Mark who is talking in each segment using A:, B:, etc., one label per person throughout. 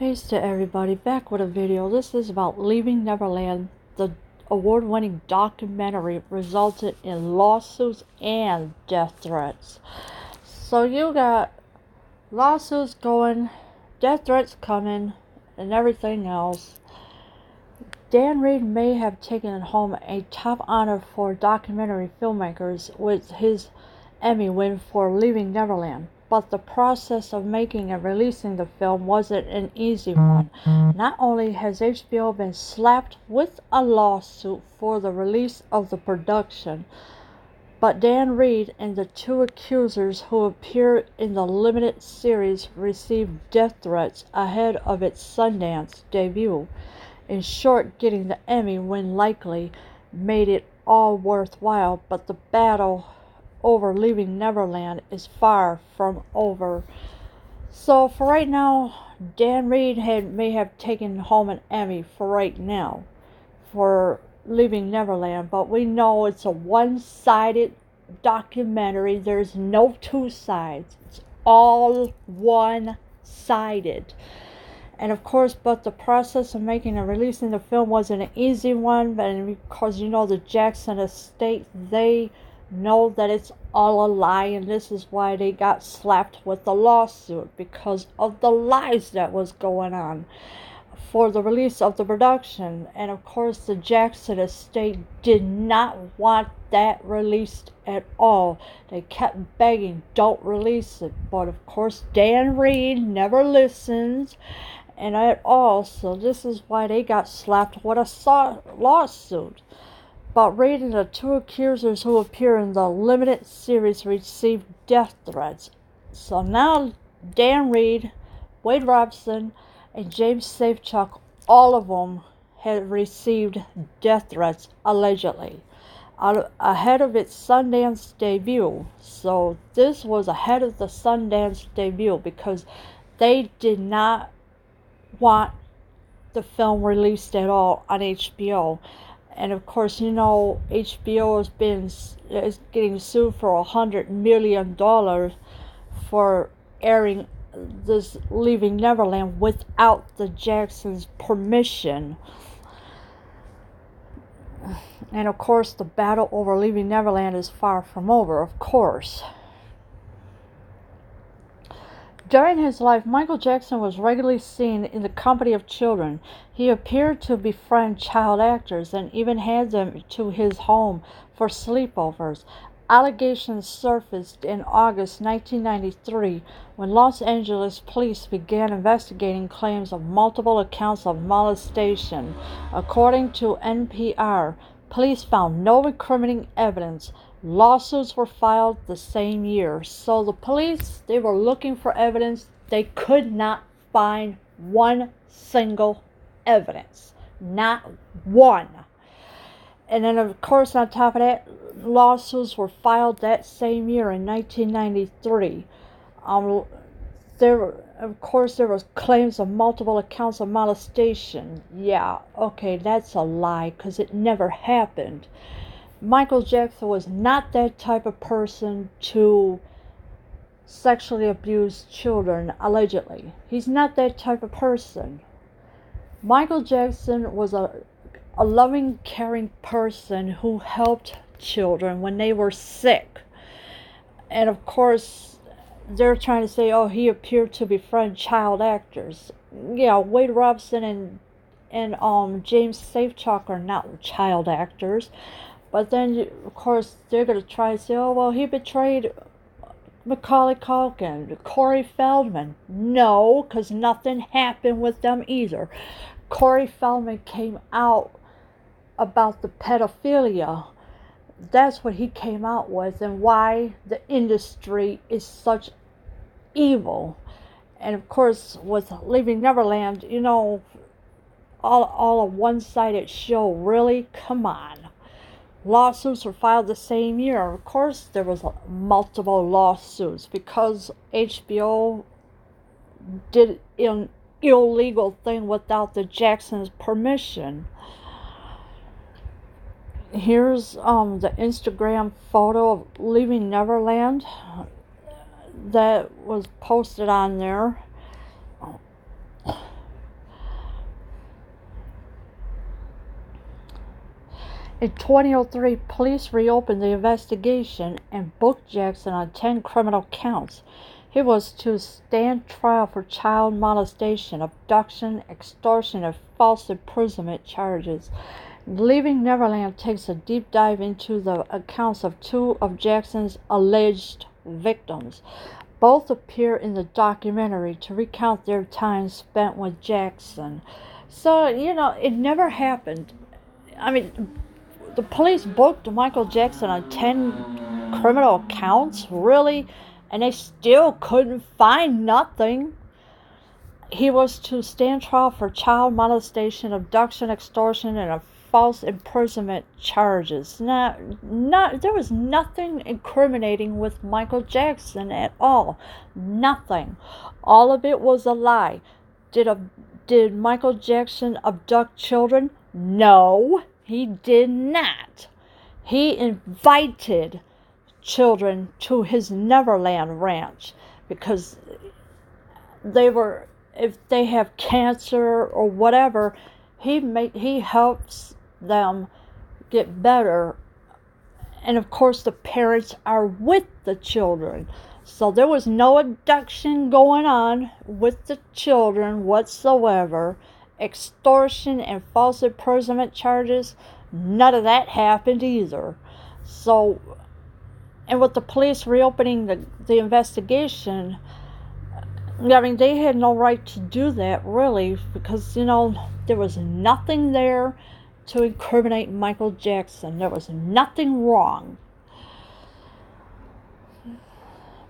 A: Peace to everybody, back with a video. This is about Leaving Neverland. The award-winning documentary resulted in lawsuits and death threats. So you got lawsuits going, death threats coming, and everything else. Dan Reed may have taken home a top honor for documentary filmmakers with his Emmy win for Leaving Neverland. But the process of making and releasing the film wasn't an easy one. Not only has HBO been slapped with a lawsuit for the release of the production, but Dan Reed and the two accusers who appear in the limited series received death threats ahead of its Sundance debut. In short, getting the Emmy win likely made it all worthwhile, but the battle over Leaving Neverland is far from over. So for right now, Dan Reed may have taken home an Emmy for right now for Leaving Neverland, but we know it's a one-sided documentary. There's no two sides. It's all one-sided. And of course, but the process of making and releasing the film wasn't an easy one, but because the Jackson estate, they know that it's all a lie, and this is why they got slapped with the lawsuit, because of the lies that was going on for the release of the production. And of course, the Jackson estate did not want that released at all. They kept begging, don't release it. But of course, Dan Reed never listens and at all, so this is why they got slapped with a lawsuit. But Reed and the two accusers who appear in the limited series received death threats. So now Dan Reed, Wade Robson, and James Safechuck, all of them have received death threats, allegedly, ahead of its Sundance debut. So this was ahead of the Sundance debut because they did not want the film released at all on HBO. And of course, HBO is getting sued for $100 million for airing this Leaving Neverland without the Jacksons' permission. And of course, the battle over Leaving Neverland is far from over, of course. During his life, Michael Jackson was regularly seen in the company of children. He appeared to befriend child actors and even had them to his home for sleepovers. Allegations surfaced in August 1993 when Los Angeles police began investigating claims of multiple accounts of molestation. According to NPR, police found no incriminating evidence. Lawsuits were filed the same year. So the police, they were looking for evidence. They could not find one single evidence. Not one. And then, of course, on top of that, lawsuits were filed that same year in 1993. There was claims of multiple accounts of molestation. Yeah, okay, that's a lie because it never happened. Michael Jackson was not that type of person to sexually abuse children, allegedly. He's not that type of person. Michael Jackson was a loving, caring person who helped children when they were sick. And of course, they're trying to say, oh, he appeared to befriend child actors. Yeah, Wade Robson and James Safechuck are not child actors. But then, of course, they're going to try to say, oh, well, he betrayed Macaulay Culkin, Corey Feldman. No, because nothing happened with them either. Corey Feldman came out about the pedophilia. That's what he came out with, and why the industry is such evil. And of course, with Leaving Neverland, all a one-sided show. Really? Come on. Lawsuits were filed the same year. Of course, there was multiple lawsuits because HBO did an illegal thing without the Jacksons' permission. Here's the Instagram photo of Leaving Neverland that was posted on there. In 2003, police reopened the investigation and booked Jackson on 10 criminal counts. He was to stand trial for child molestation, abduction, extortion, and false imprisonment charges. Leaving Neverland takes a deep dive into the accounts of two of Jackson's alleged victims. Both appear in the documentary to recount their time spent with Jackson. So, it never happened. I mean, the police booked Michael Jackson on 10 criminal counts, really? And they still couldn't find nothing. He was to stand trial for child molestation, abduction, extortion, and a false imprisonment charges. There was nothing incriminating with Michael Jackson at all. Nothing. All of it was a lie. Did Michael Jackson abduct children? No, he did not. He invited children to his Neverland ranch because if they have cancer or whatever, he helps them get better. And of course the parents are with the children. So there was no abduction going on with the children whatsoever. Extortion and false imprisonment charges, none of that happened either. So, and with the police reopening the investigation, I mean, they had no right to do that, really, because, there was nothing there to incriminate Michael Jackson. There was nothing wrong.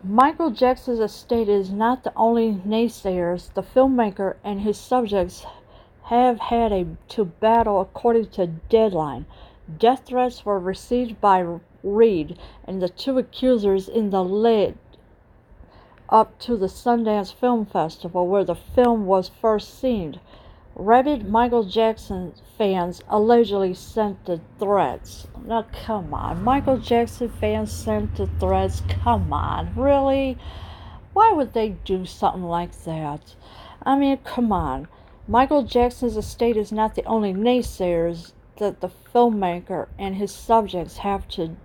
A: Michael Jackson's estate is not the only naysayers. The filmmaker and his subjects have had to battle according to Deadline. Death threats were received by Reed and the two accusers in the lead up to the Sundance Film Festival, where the film was first seen. Rabid Michael Jackson fans allegedly sent the threats. Now, come on. Michael Jackson fans sent the threats? Come on. Really? Why would they do something like that? I mean, come on. Michael Jackson's estate is not the only naysayers that the filmmaker and his subjects have to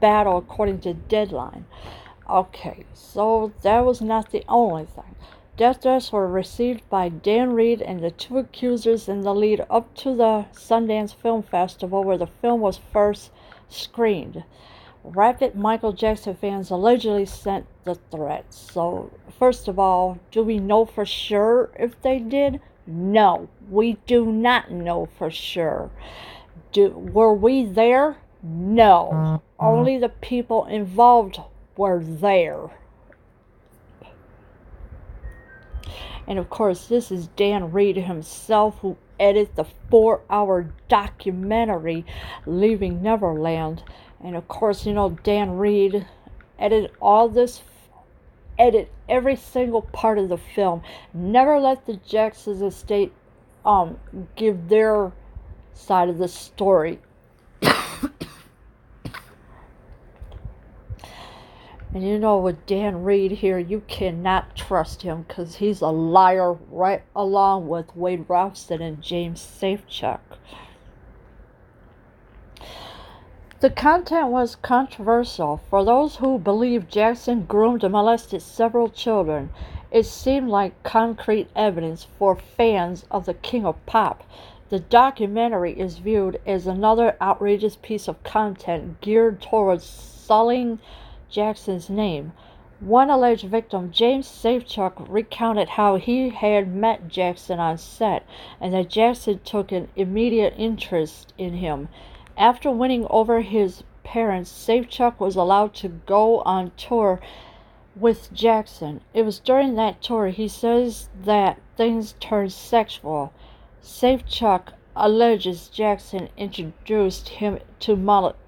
A: battle according to Deadline. Okay, so that was not the only thing. Death threats were received by Dan Reed and the two accusers in the lead up to the Sundance Film Festival, where the film was first screened. Rabid Michael Jackson fans allegedly sent the threats. So, first of all, do we know for sure if they did? No, we do not know for sure. Were we there? No. Only the people involved were there. And of course, this is Dan Reed himself who edited the 4-hour documentary Leaving Neverland. And of course, Dan Reed edited every single part of the film. Never let the Jackson's estate give their side of the story. And with Dan Reed here, you cannot trust him because he's a liar, right along with Wade Robson and James Safechuck. The content was controversial. For those who believe Jackson groomed and molested several children, it seemed like concrete evidence for fans of the King of Pop. The documentary is viewed as another outrageous piece of content geared towards sullying Jackson's name. One alleged victim, James Safechuck, recounted how he had met Jackson on set and that Jackson took an immediate interest in him. After winning over his parents, Safechuck was allowed to go on tour with Jackson. It was during that tour he says that things turned sexual. Safechuck alleges Jackson introduced him to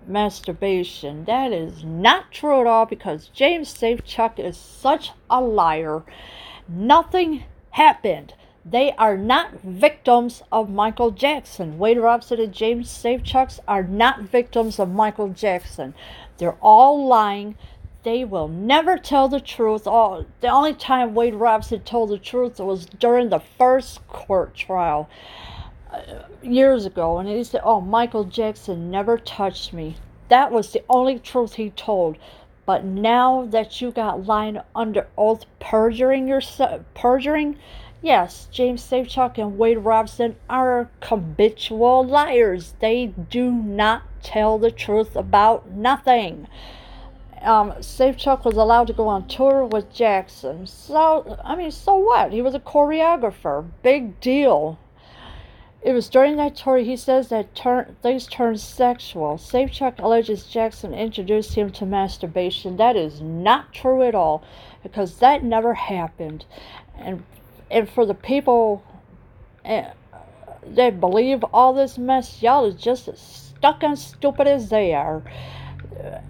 A: masturbation. That is not true at all because James Safechuck is such a liar. Nothing happened. They are not victims of Michael Jackson. Wade Robson and James Safechuck are not victims of Michael Jackson. They're all lying. They will never tell the truth. The only time Wade Robson told the truth was during the first court trial. years ago, and he said, "Oh, Michael Jackson never touched me." That was the only truth he told. But now that you got lying under oath, perjuring, yes, James Safechuck and Wade Robson are habitual liars. They do not tell the truth about nothing. Safechuck was allowed to go on tour with Jackson. So, I mean, so what? He was a choreographer. Big deal. It was during that tour he says that things turned sexual. Safechuck alleges Jackson introduced him to masturbation. That is not true at all, because that never happened. And and for the people that believe all this mess, y'all is just as stuck and stupid as they are.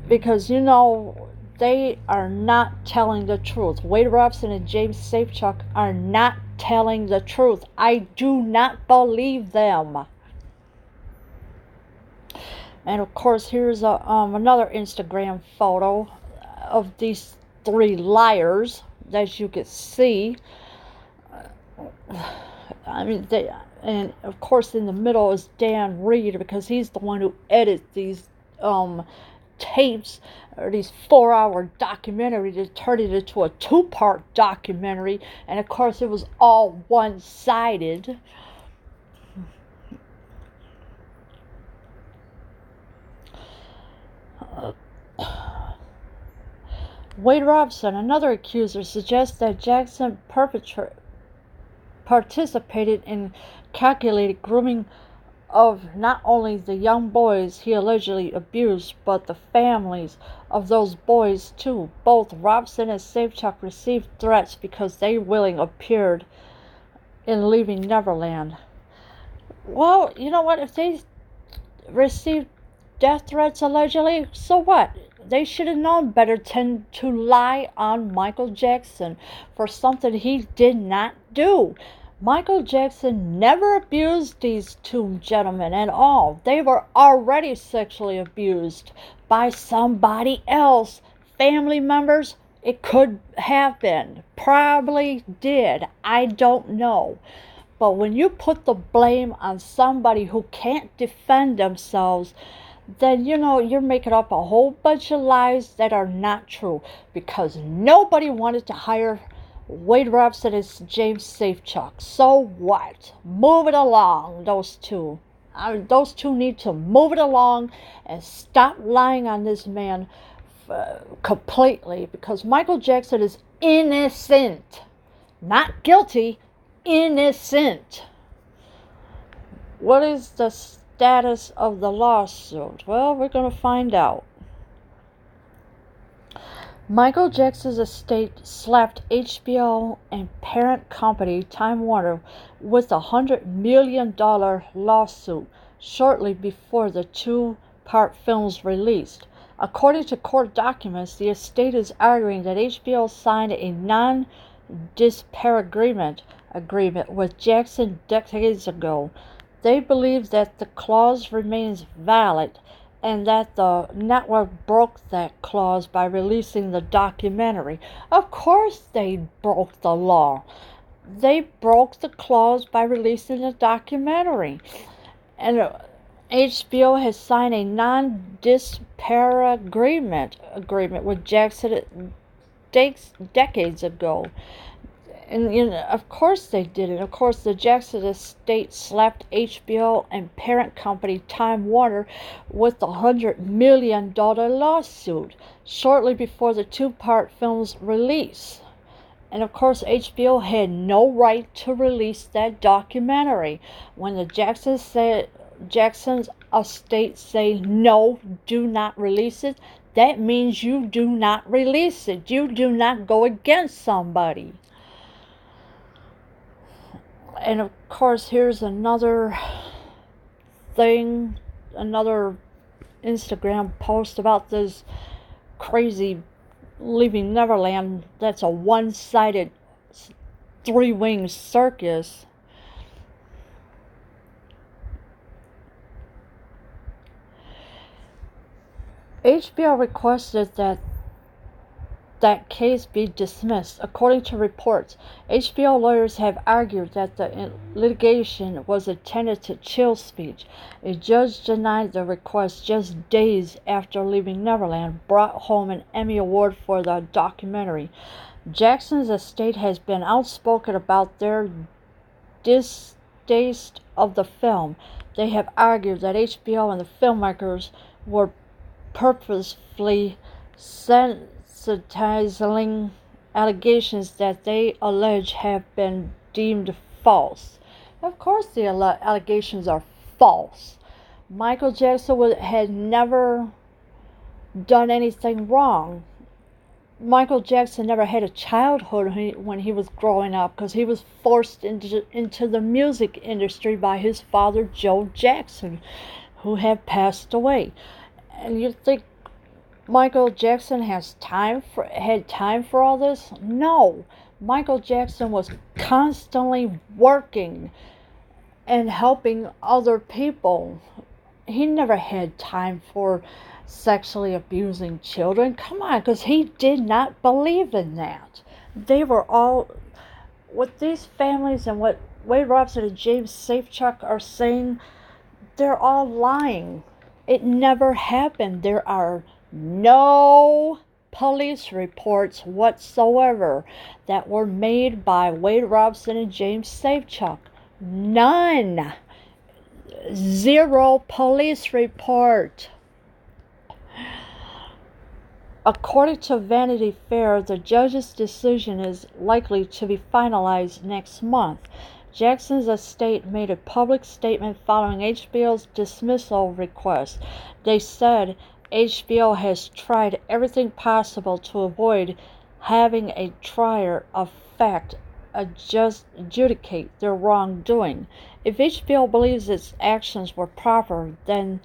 A: Because they are not telling the truth. Wade Robson and James Safechuck are not telling the truth. I do not believe them. And of course, here's another Instagram photo of these three liars that you can see. I mean, and of course, in the middle is Dan Reed, because he's the one who edits these tapes, or these 4-hour documentaries, to turn it into a 2-part documentary. And of course, it was all one-sided. Wade Robson, another accuser, suggests that Jackson participated in calculated grooming of not only the young boys he allegedly abused, but the families of those boys too. Both Robson and Safechuck received threats because they willing appeared in Leaving Neverland. Well, you know what? If they received death threats allegedly, so what? They should have known better than to lie on Michael Jackson for something he did not do. Michael Jackson never abused these two gentlemen at all. They were already sexually abused by somebody else. Family members, it could have been. Probably did. I don't know. But when you put the blame on somebody who can't defend themselves, then you're making up a whole bunch of lies that are not true, because nobody wanted to hire Wade Robson and James Safechuck. So what? Move it along, those two. Those two need to move it along and stop lying on this man completely, because Michael Jackson is innocent. Not guilty, innocent. What is the status of the lawsuit? Well, we're going to find out. Michael Jackson's estate slapped HBO and parent company Time Warner with a $100 million lawsuit shortly before the 2-part film's released. According to court documents, the estate is arguing that HBO signed a non-disparagement agreement with Jackson decades ago. They believe that the clause remains valid and that the network broke that clause by releasing the documentary. Of course they broke the law. They broke the clause by releasing the documentary. And HBO has signed a non-disparagement agreement with Jackson decades ago. And of course they did it. Of course, the Jackson estate slapped HBO and parent company Time Warner with the $100 million lawsuit shortly before the 2-part film's release. And of course, HBO had no right to release that documentary. When the Jackson's estate say no, do not release it, that means you do not release it. You do not go against somebody. And of course, here's another thing, another Instagram post about this crazy Leaving Neverland that's a one-sided 3-wing circus. HBO requested that that case be dismissed. According to reports, HBO lawyers have argued that the litigation was intended to chill speech. A judge denied the request just days after Leaving Neverland brought home an Emmy Award for the documentary. Jackson's estate has been outspoken about their distaste of the film. They have argued that HBO and the filmmakers were purposefully sensitizing allegations that they allege have been deemed false. Of course, the allegations are false. Michael Jackson had never done anything wrong. Michael Jackson never had a childhood when he was growing up because he was forced into the music industry by his father, Joe Jackson, who had passed away. And you think Michael Jackson had time for all this? No. Michael Jackson was constantly working and helping other people. He never had time for sexually abusing children. Come on, because he did not believe in that. They were all, what these families and what Wade Robson and James Safechuck are saying, they're all lying. It never happened. There are no police reports whatsoever that were made by Wade Robson and James Safechuck. None. Zero police report. According to Vanity Fair, the judge's decision is likely to be finalized next month. Jackson's estate made a public statement following HBO's dismissal request. They said HBO has tried everything possible to avoid having a trier of fact adjudicate their wrongdoing. If HBO believes its actions were proper, then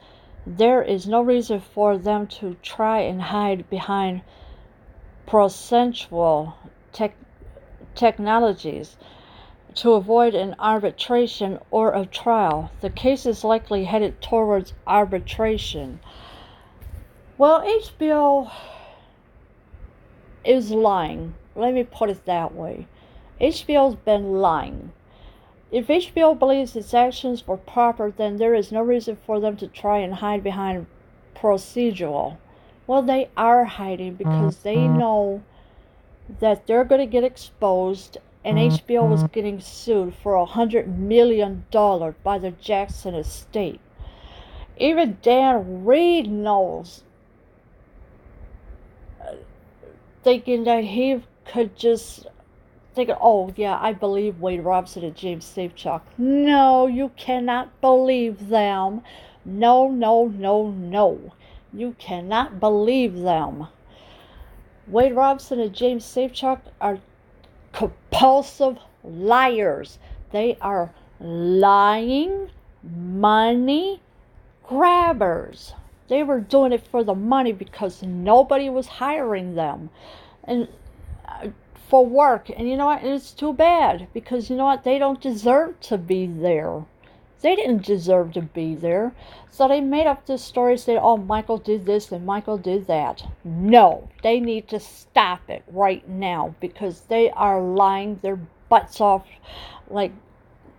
A: there is no reason for them to try and hide behind procedural technologies to avoid an arbitration or a trial. The case is likely headed towards arbitration. Well, HBO is lying. Let me put it that way. HBO's been lying. If HBO believes its actions were proper, then there is no reason for them to try and hide behind procedural. Well, they are hiding because they know that they're going to get exposed, and HBO was getting sued for $100 million by the Jackson estate. Even Dan Reed knows, thinking that he could just thinking, oh yeah, I believe Wade Robson and James Safechuck. No, you cannot believe them. No, no, no, no. You cannot believe them. Wade Robson and James Safechuck are compulsive liars. They are lying money grabbers. They were doing it for the money because nobody was hiring them. And for work, and you know what, it's too bad, because you know what, they don't deserve to be there. They didn't deserve to be there. So they made up this story, said, oh, Michael did this and Michael did that. No, they need to stop it right now, because they are lying their butts off like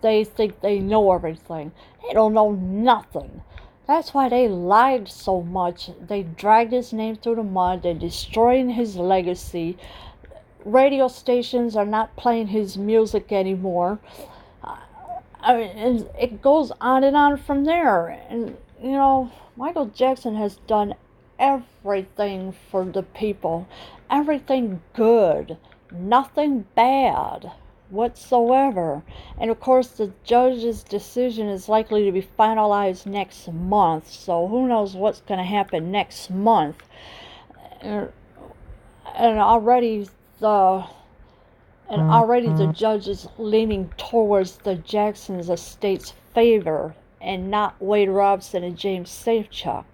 A: they think they know everything. They don't know nothing. That's why they lied so much. They dragged his name through the mud. They're destroying his legacy. Radio stations are not playing his music anymore. I mean, and it goes on and on from there. And, you know, Michael Jackson has done everything for the people. Everything good. Nothing bad whatsoever. And, of course, the judge's decision is likely to be finalized next month. So who knows what's going to happen next month. And already the judge is leaning towards the Jackson's estate's favor and not Wade Robson and James Safechuck.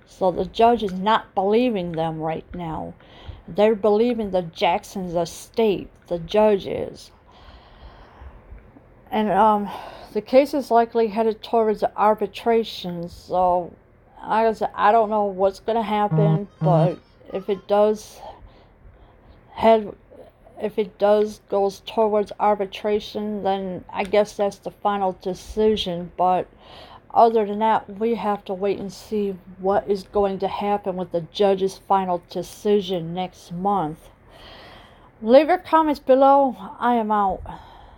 A: So the judge is not believing them right now. They're believing the Jackson's estate. The judge is. And the case is likely headed towards arbitration. So like I said, I don't know what's going to happen, but if it does head, if it does goes towards arbitration, then I guess that's the final decision. But other than that, we have to wait and see what is going to happen with the judge's final decision next month. Leave your comments below. I am out.